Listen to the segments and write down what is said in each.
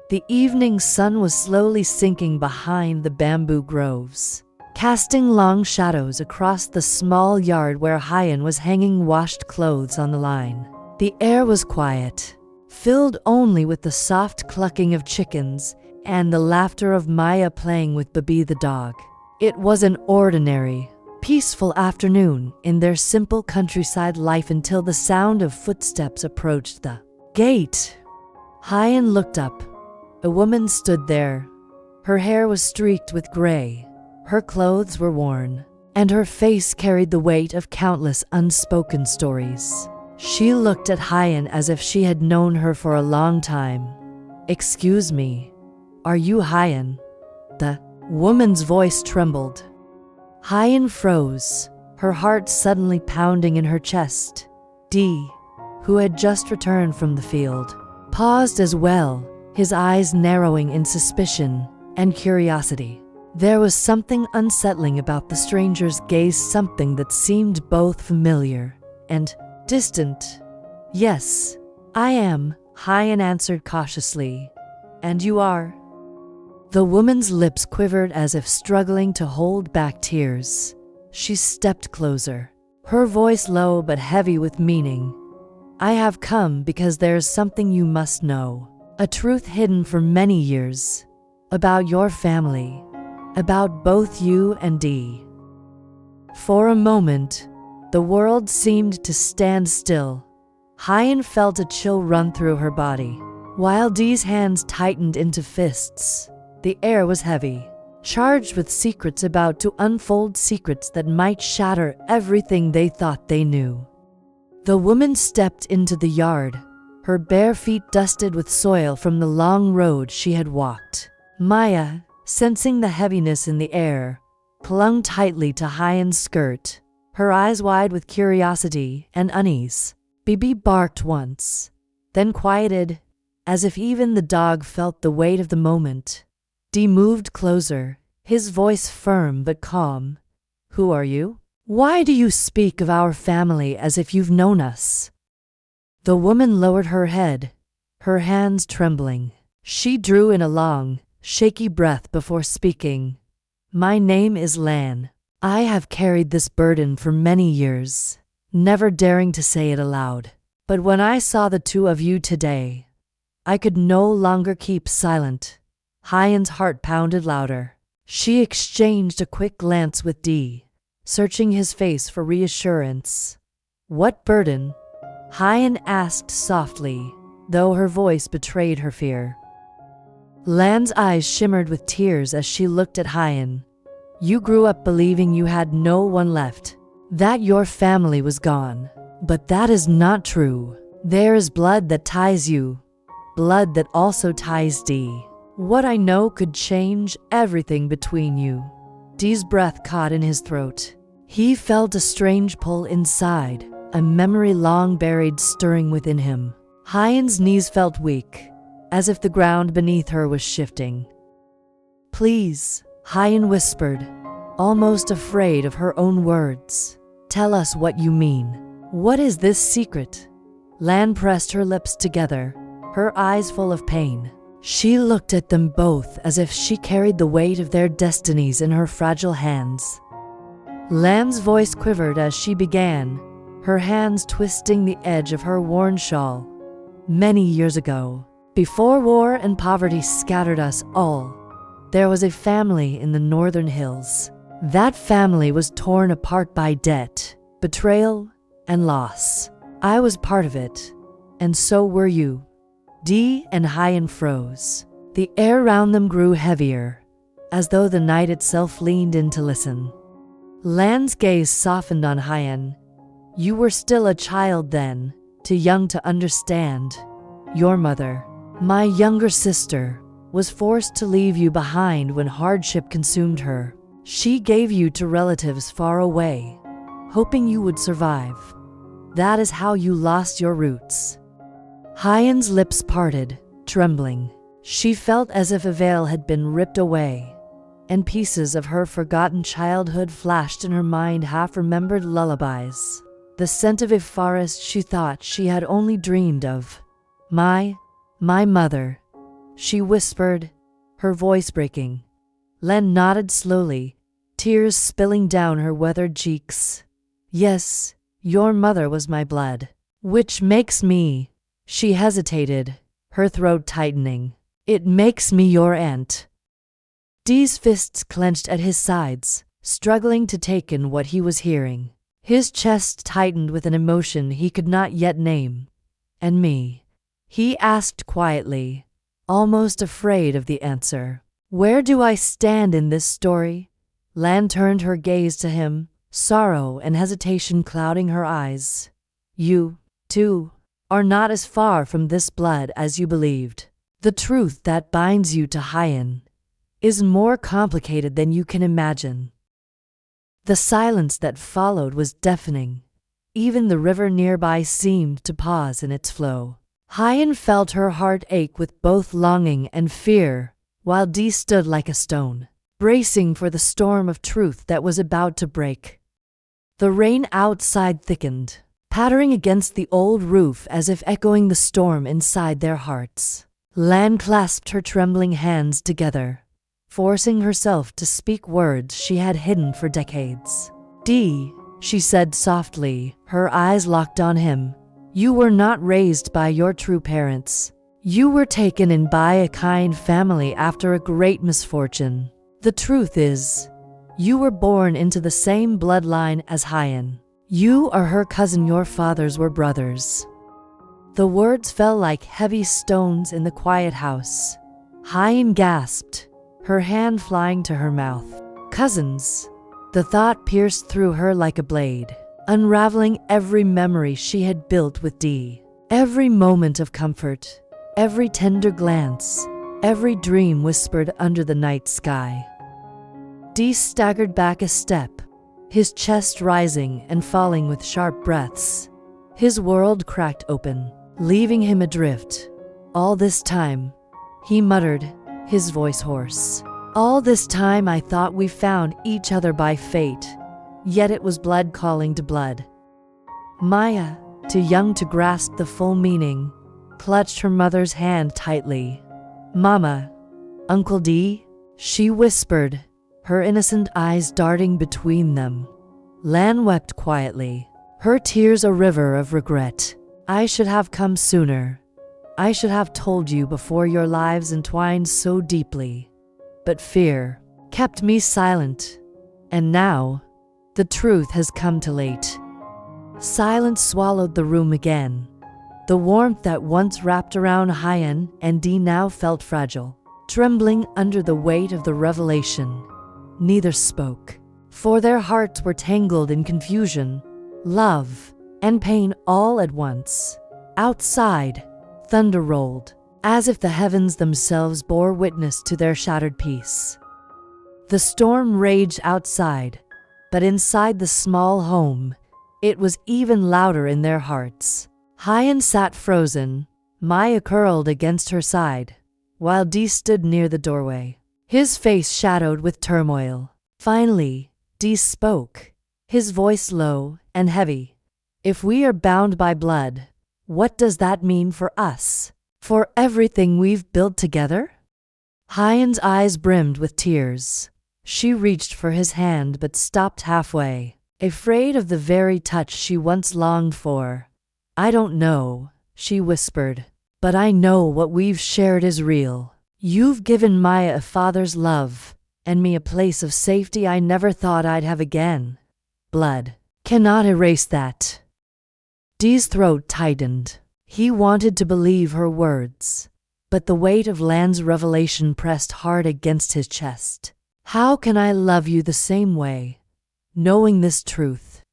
The evening sun was slowly sinking behind the bamboo groves, casting long shadows across the small yard where Huyen was hanging washed clothes on the line. The air was quiet, filled only with the soft clucking of chickens and the laughter of Maya playing with Baby the dog. It was an ordinary, peaceful afternoon in their simple countryside life until the sound of footsteps approached the gate. Huyen looked up. A woman stood there. Her hair was streaked with gray, her clothes were worn, and her face carried the weight of countless unspoken stories. She looked at Huyen as if she had known her for a long time. "Excuse me, are you Huyen?" The woman's voice trembled. Huyen froze, her heart suddenly pounding in her chest. Dee, who had just returned from the field, paused as well, his eyes narrowing in suspicion and curiosity. There was something unsettling about the stranger's gaze, something that seemed both familiar and distant. "Yes, I am," Huyen answered cautiously. "And you are?" The woman's lips quivered as if struggling to hold back tears. She stepped closer, her voice low but heavy with meaning. "I have come because there's something you must know. A truth hidden for many years. About your family. About both you and Dee." For a moment, the world seemed to stand still. Huyen felt a chill run through her body, while Dee's hands tightened into fists. The air was heavy, charged with secrets about to unfold, secrets that might shatter everything they thought they knew. The woman stepped into the yard, her bare feet dusted with soil from the long road she had walked. Maya, sensing the heaviness in the air, clung tightly to Huyen's skirt, her eyes wide with curiosity and unease. Bibi barked once, then quieted, as if even the dog felt the weight of the moment. Dee moved closer, his voice firm but calm. "Who are you? Why do you speak of our family as if you've known us?" The woman lowered her head, her hands trembling. She drew in a long, shaky breath before speaking. "My name is Lan. I have carried this burden for many years, never daring to say it aloud. But when I saw the two of you today, I could no longer keep silent." Huyen's heart pounded louder. She exchanged a quick glance with Dee, searching his face for reassurance. "What burden?" Huyen asked softly, though her voice betrayed her fear. Lan's eyes shimmered with tears as she looked at Huyen. "You grew up believing you had no one left, that your family was gone. But that is not true. There is blood that ties you, blood that also ties Dee. What I know could change everything between you." Dee's breath caught in his throat. He felt a strange pull inside, a memory long buried stirring within him. Huyen's knees felt weak, as if the ground beneath her was shifting. "Please," Huyen whispered, almost afraid of her own words. "Tell us what you mean. What is this secret?" Lan pressed her lips together, her eyes full of pain. She looked at them both as if she carried the weight of their destinies in her fragile hands. Lan's voice quivered as she began, her hands twisting the edge of her worn shawl. "Many years ago, before war and poverty scattered us all, there was a family in the northern hills. That family was torn apart by debt, betrayal, and loss. I was part of it, and so were you." Dee and Huyen froze. The air around them grew heavier, as though the night itself leaned in to listen. Lan's gaze softened on Huyen. "You were still a child then, too young to understand. Your mother, my younger sister, was forced to leave you behind when hardship consumed her. She gave you to relatives far away, hoping you would survive. That is how you lost your roots." Huyen's lips parted, trembling. She felt as if a veil had been ripped away, and pieces of her forgotten childhood flashed in her mind, half-remembered lullabies. The scent of a forest she thought she had only dreamed of. My mother, she whispered, her voice breaking. Lan nodded slowly, tears spilling down her weathered cheeks. Yes, your mother was my blood. Which makes me, she hesitated, her throat tightening. It makes me your aunt. Dee's fists clenched at his sides, struggling to take in what he was hearing. His chest tightened with an emotion he could not yet name. And me? He asked quietly, almost afraid of the answer. Where do I stand in this story? Lan turned her gaze to him, sorrow and hesitation clouding her eyes. You, too, are not as far from this blood as you believed. The truth that binds you to Huyen is more complicated than you can imagine. The silence that followed was deafening. Even the river nearby seemed to pause in its flow. Huyen felt her heart ache with both longing and fear, while Dee stood like a stone, bracing for the storm of truth that was about to break. The rain outside thickened, pattering against the old roof as if echoing the storm inside their hearts. Lan clasped her trembling hands together, forcing herself to speak words she had hidden for decades. Dee, she said softly, her eyes locked on him, you were not raised by your true parents. You were taken in by a kind family after a great misfortune. The truth is, you were born into the same bloodline as Huyen. You are her cousin, your fathers were brothers. The words fell like heavy stones in the quiet house. Huyen gasped, her hand flying to her mouth. Cousins. The thought pierced through her like a blade, unraveling every memory she had built with Dee. Every moment of comfort, every tender glance, every dream whispered under the night sky. Dee staggered back a step, his chest rising and falling with sharp breaths. His world cracked open, leaving him adrift. All this time, he muttered, his voice hoarse. All this time I thought we found each other by fate, yet it was blood calling to blood. Maya, too young to grasp the full meaning, clutched her mother's hand tightly. Mama, Uncle Dee, she whispered, her innocent eyes darting between them. Lan wept quietly, her tears a river of regret. I should have come sooner. I should have told you before your lives entwined so deeply. But fear kept me silent, and now the truth has come too late. Silence swallowed the room again. The warmth that once wrapped around Huyen and Dee now felt fragile, trembling under the weight of the revelation. Neither spoke, for their hearts were tangled in confusion, love, and pain all at once. Outside, thunder rolled, as if the heavens themselves bore witness to their shattered peace. The storm raged outside, but inside the small home, it was even louder in their hearts. Huyen sat frozen, Maya curled against her side, while Dee stood near the doorway, his face shadowed with turmoil. Finally, Dee spoke, his voice low and heavy. If we are bound by blood, what does that mean for us? For everything we've built together? Huyen's eyes brimmed with tears. She reached for his hand but stopped halfway, afraid of the very touch she once longed for. I don't know, she whispered, but I know what we've shared is real. You've given Maya a father's love, and me a place of safety I never thought I'd have again. Blood cannot erase that. Dee's throat tightened. He wanted to believe her words, but the weight of Lan's revelation pressed hard against his chest. How can I love you the same way, knowing this truth?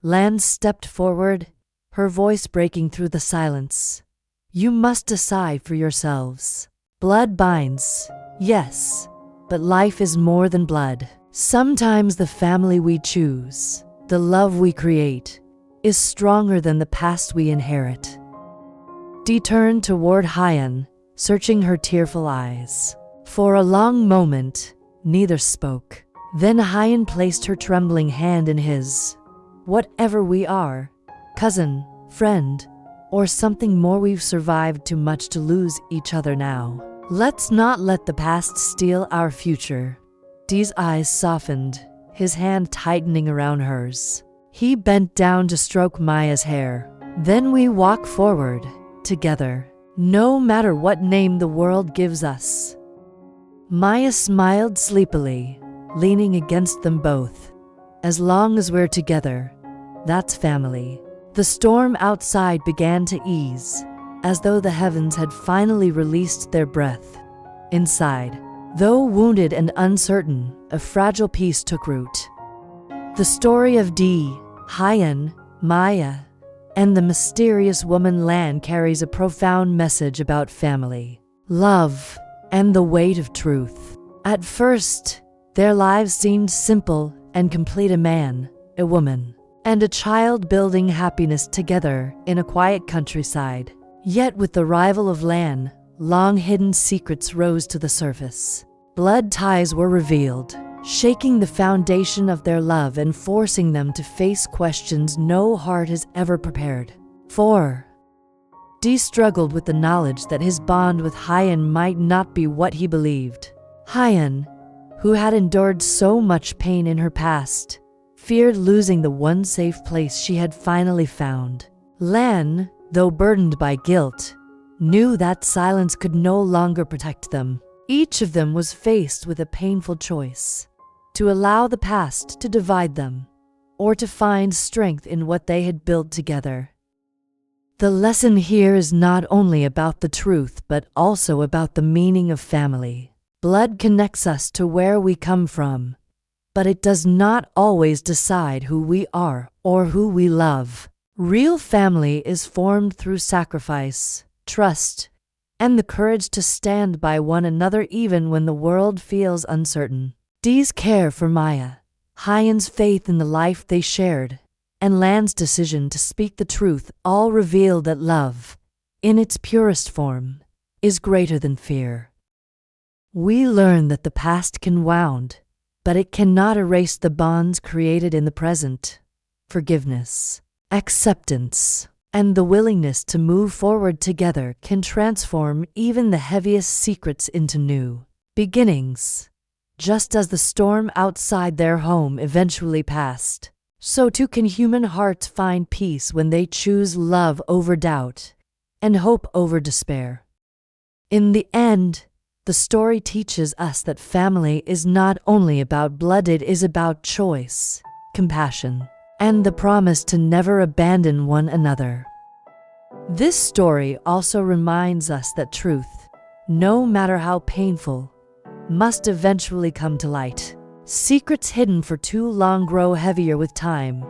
Lan stepped forward, her voice breaking through the silence. You must decide for yourselves. Blood binds, yes, but life is more than blood. Sometimes the family we choose, the love we create, is stronger than the past we inherit. Dee turned toward Huyen, searching her tearful eyes. For a long moment, neither spoke. Then Huyen placed her trembling hand in his. Whatever we are, cousin, friend, or something more, we've survived too much to lose each other now. Let's not let the past steal our future. Dee's eyes softened, his hand tightening around hers. He bent down to stroke Maya's hair. Then we walk forward, together, no matter what name the world gives us. Maya smiled sleepily, leaning against them both. As long as we're together, that's family. The storm outside began to ease, as though the heavens had finally released their breath. Inside, though wounded and uncertain, a fragile peace took root. The story of Dee, Huyen, Maya, and the mysterious woman Lan carries a profound message about family, love, and the weight of truth. At first, their lives seemed simple and complete: a man, a woman, and a child building happiness together in a quiet countryside. Yet with the arrival of Lan, long-hidden secrets rose to the surface. Blood ties were revealed, shaking the foundation of their love and forcing them to face questions no heart has ever prepared for. Dee struggled with the knowledge that his bond with Huyen might not be what he believed. Huyen, who had endured so much pain in her past, feared losing the one safe place she had finally found. Lan, though burdened by guilt, knew that silence could no longer protect them. Each of them was faced with a painful choice: to allow the past to divide them, or to find strength in what they had built together. The lesson here is not only about the truth, but also about the meaning of family. Blood connects us to where we come from, but it does not always decide who we are or who we love. Real family is formed through sacrifice, trust, and the courage to stand by one another even when the world feels uncertain. Dee's care for Maya, Huyen's faith in the life they shared, and Lan's decision to speak the truth all reveal that love, in its purest form, is greater than fear. We learn that the past can wound, but it cannot erase the bonds created in the present. Forgiveness, acceptance, and the willingness to move forward together can transform even the heaviest secrets into new beginnings. Just as the storm outside their home eventually passed, so too can human hearts find peace when they choose love over doubt and hope over despair. In the end, the story teaches us that family is not only about blood, it is about choice, compassion, and the promise to never abandon one another. This story also reminds us that truth, no matter how painful, must eventually come to light. Secrets hidden for too long grow heavier with time,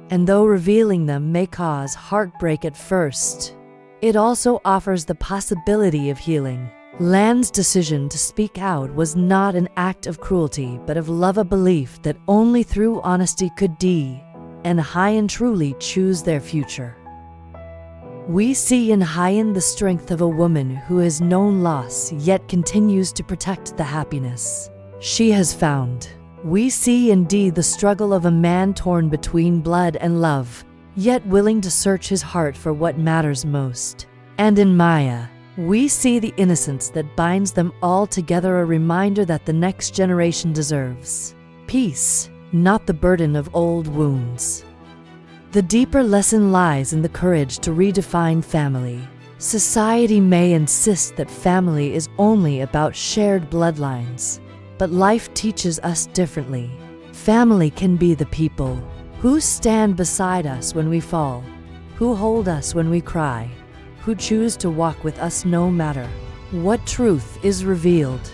and though revealing them may cause heartbreak at first, it also offers the possibility of healing. Lan's decision to speak out was not an act of cruelty, but of love, a belief that only through honesty could Dee and Huyen truly choose their future. We see in Huyen the strength of a woman who has known loss yet continues to protect the happiness she has found. We see in Dee the struggle of a man torn between blood and love, yet willing to search his heart for what matters most. And in Maya, we see the innocence that binds them all together, a reminder that the next generation deserves peace, not the burden of old wounds. The deeper lesson lies in the courage to redefine family. Society may insist that family is only about shared bloodlines, but life teaches us differently. Family can be the people who stand beside us when we fall, who hold us when we cry, who choose to walk with us no matter what truth is revealed.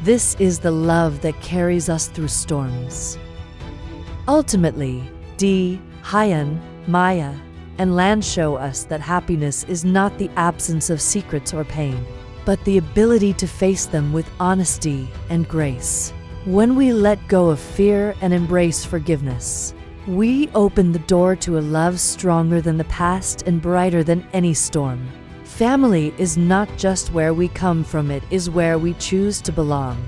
This is the love that carries us through storms. Ultimately, Dee, Huyen, Maya, and Lan show us that happiness is not the absence of secrets or pain, but the ability to face them with honesty and grace. When we let go of fear and embrace forgiveness, we open the door to a love stronger than the past and brighter than any storm. Family is not just where we come from, it is where we choose to belong.